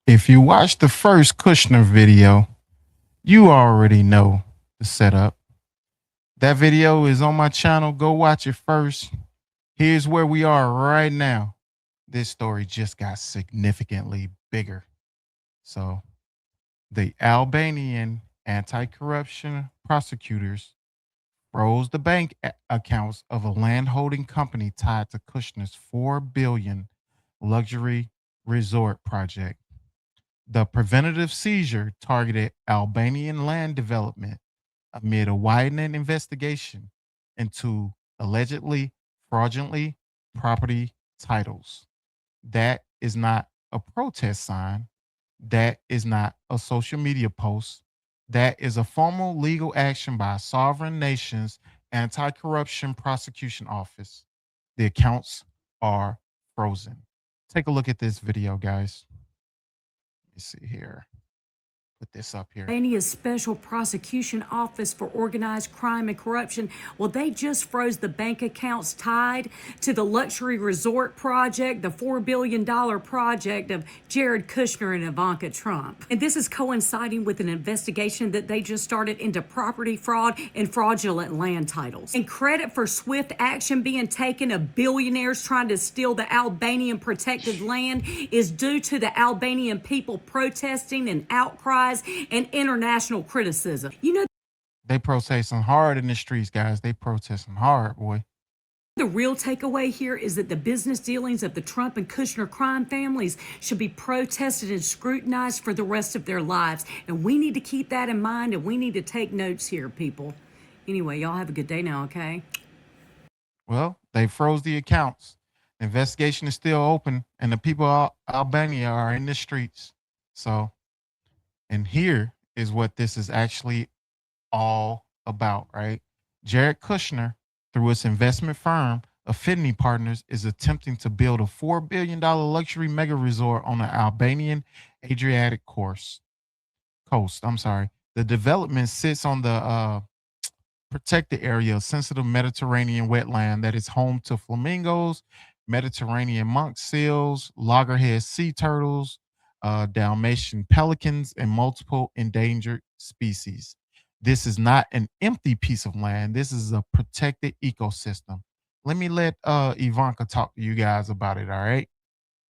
If you watched the first Kushner video, you already know the setup. That video is on my channel. Go watch it first. Here's where we are right now. This story just got significantly bigger. So, the Albanian anti-corruption prosecutors froze the bank accounts of a landholding company tied to Kushner's 4 billion luxury resort project. The preventative seizure targeted Albanian land development amid a widening investigation into allegedly fraudulently property titles. That is not a protest sign. That is not a social media post. That is a formal legal action by a sovereign nation's anti corruption prosecution office. The accounts are frozen. Take a look at this video, guys. Let me see here. Put this up here. Albania's Special Prosecution Office for Organized Crime and Corruption, well, they just froze the bank accounts tied to the luxury resort project, the $4 billion project of Jared Kushner and Ivanka Trump. And this is coinciding with an investigation that they just started into property fraud and fraudulent land titles. And credit for swift action being taken of billionaires trying to steal the Albanian protected land is due to the Albanian people protesting and outcry and international criticism. You know, they protesting hard in the streets, guys. They protesting hard, boy. The real takeaway here is that the business dealings of the Trump and Kushner crime families should be protested and scrutinized for the rest of their lives. And we need to keep that in mind, and we need to take notes here, people. Anyway, y'all have a good day now, okay? Well, they froze the accounts. The investigation is still open, and the people of Albania are in the streets. So, and here is what this is actually all about, right? Jared Kushner, through its investment firm, Affinity Partners, is attempting to build a $4 billion luxury mega resort on the Albanian Adriatic coast. The development sits on the protected area of sensitive Mediterranean wetland that is home to flamingos, Mediterranean monk seals, loggerhead sea turtles, Dalmatian pelicans, and multiple endangered species. This is not an empty piece of land. This is a protected ecosystem. Let me let Ivanka talk to you guys about it, all right?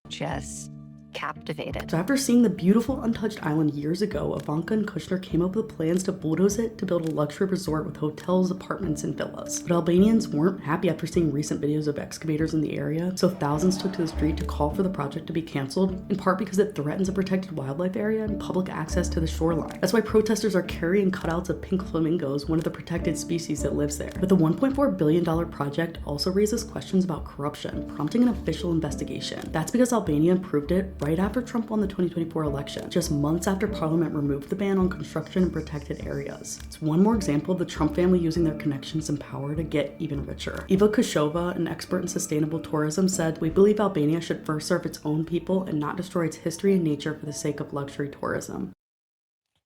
Just captivated. So after seeing the beautiful untouched island years ago, Ivanka and Kushner came up with plans to bulldoze it to build a luxury resort with hotels, apartments, and villas. But Albanians weren't happy after seeing recent videos of excavators in the area, so thousands took to the street to call for the project to be canceled, in part because it threatens a protected wildlife area and public access to the shoreline. That's why protesters are carrying cutouts of pink flamingos, one of the protected species that lives there. But the $1.4 billion project also raises questions about corruption, prompting an official investigation. That's because Albania approved it right after Trump won the 2024 election, just months after Parliament removed the ban on construction in protected areas. It's one more example of the Trump family using their connections and power to get even richer. Eva Kushova, an expert in sustainable tourism, said, "We believe Albania should first serve its own people and not destroy its history and nature for the sake of luxury tourism."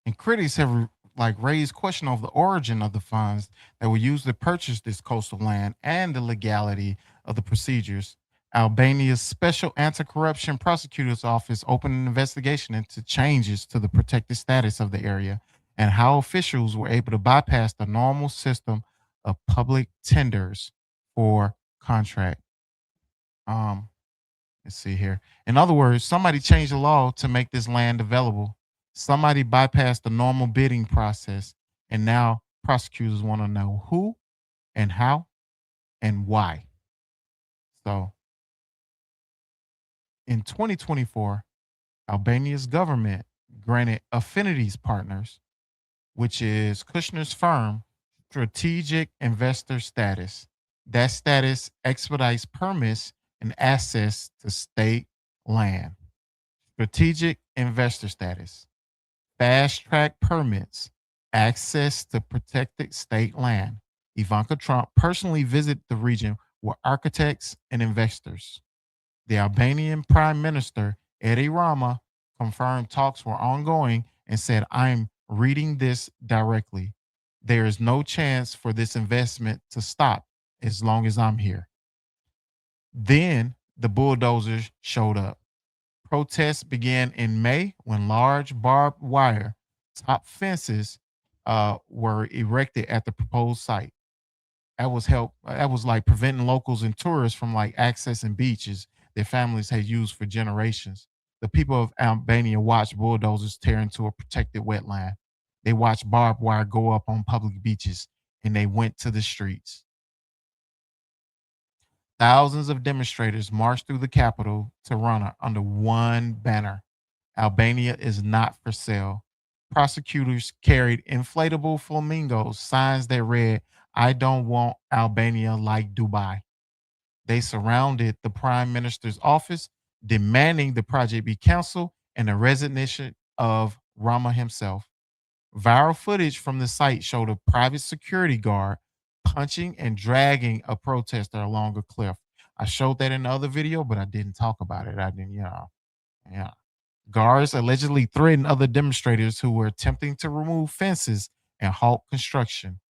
And critics have raised question over the origin of the funds that were used to purchase this coastal land and the legality of the procedures. Albania's Special Anti-Corruption Prosecutors Office opened an investigation into changes to the protected status of the area and how officials were able to bypass the normal system of public tenders for contract. Let's see here. In other words, somebody changed the law to make this land available. Somebody bypassed the normal bidding process, and now prosecutors want to know who and how and why. So, in 2024, Albania's government granted Affinities Partners, which is Kushner's firm, strategic investor status. That status expedites permits and access to state land. Strategic investor status, fast track permits, access to protected state land. Ivanka Trump personally visited the region with architects and investors. The Albanian Prime Minister, Edi Rama, confirmed talks were ongoing and said, "I'm reading this directly. There is no chance for this investment to stop as long as I'm here." Then the bulldozers showed up. Protests began in May when large barbed wire top fences were erected at the proposed site. That was like preventing locals and tourists from like accessing beaches their families had used for generations. The people of Albania watched bulldozers tear into a protected wetland. They watched barbed wire go up on public beaches, and they went to the streets. Thousands of demonstrators marched through the capital, Tirana, under one banner: Albania is not for sale. Prosecutors carried inflatable flamingos, signs that read, I don't want Albania like Dubai. They surrounded the prime minister's office, demanding the project be canceled and the resignation of Rama himself. Viral footage from the site showed a private security guard punching and dragging a protester along a cliff. I showed that in the other video, but I didn't talk about it. I didn't, yeah. Guards allegedly threatened other demonstrators who were attempting to remove fences and halt construction.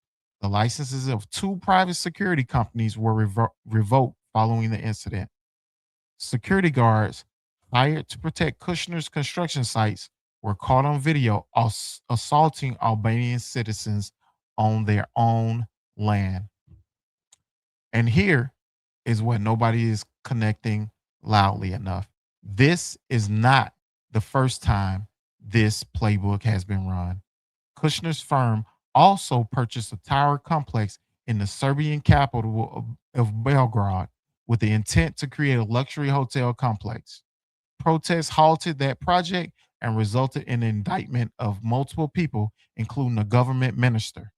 The licenses of two private security companies were revoked following the incident. Security guards hired to protect Kushner's construction sites were caught on video assaulting Albanian citizens on their own land. And here is what nobody is connecting loudly enough. This is not the first time this playbook has been run. Kushner's firm also purchased a tower complex in the Serbian capital of Belgrade with the intent to create a luxury hotel complex. Protests halted that project and resulted in the indictment of multiple people, including a government minister,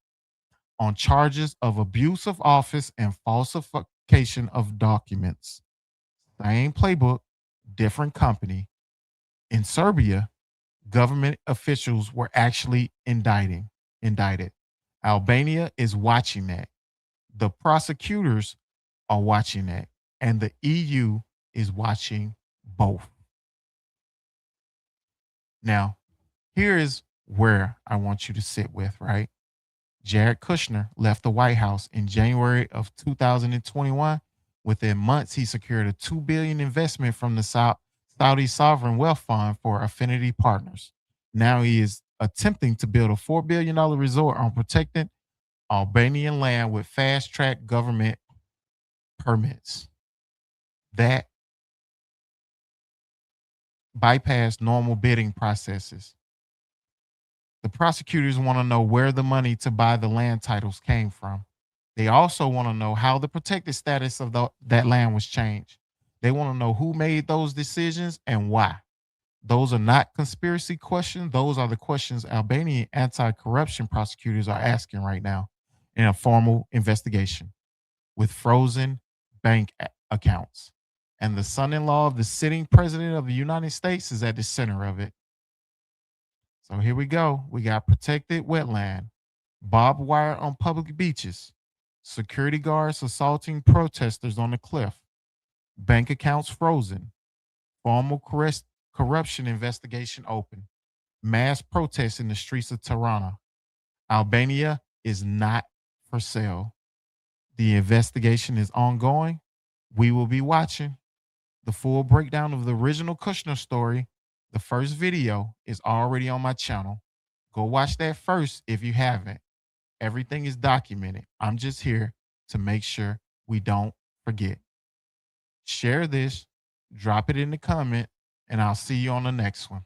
on charges of abuse of office and falsification of documents. Same playbook, different company. In Serbia, government officials were actually indicted. Albania is watching that. The prosecutors are watching that. And the EU is watching both. Now, here is where I want you to sit with, right? Jared Kushner left the White House in January of 2021. Within months, he secured a $2 billion investment from the Saudi Sovereign Wealth Fund for Affinity Partners. Now he is attempting to build a $4 billion resort on protected Albanian land with fast-track government permits that bypass normal bidding processes. The prosecutors want to know where the money to buy the land titles came from. They also want to know how the protected status of that land was changed. They want to know who made those decisions and why. Those are not conspiracy questions. Those are the questions Albanian anti-corruption prosecutors are asking right now in a formal investigation with frozen bank accounts. And the son-in-law of the sitting president of the United States is at the center of it. So here we go. We got protected wetland, barbed wire on public beaches, security guards assaulting protesters on the cliff, bank accounts frozen, formal corruption investigation open, mass protests in the streets of Tirana. Albania is not for sale. The investigation is ongoing. We will be watching. The full breakdown of the original Kushner story, the first video, is already on my channel. Go watch that first if you haven't. Everything is documented. I'm just here to make sure we don't forget. Share this, drop it in the comment, and I'll see you on the next one.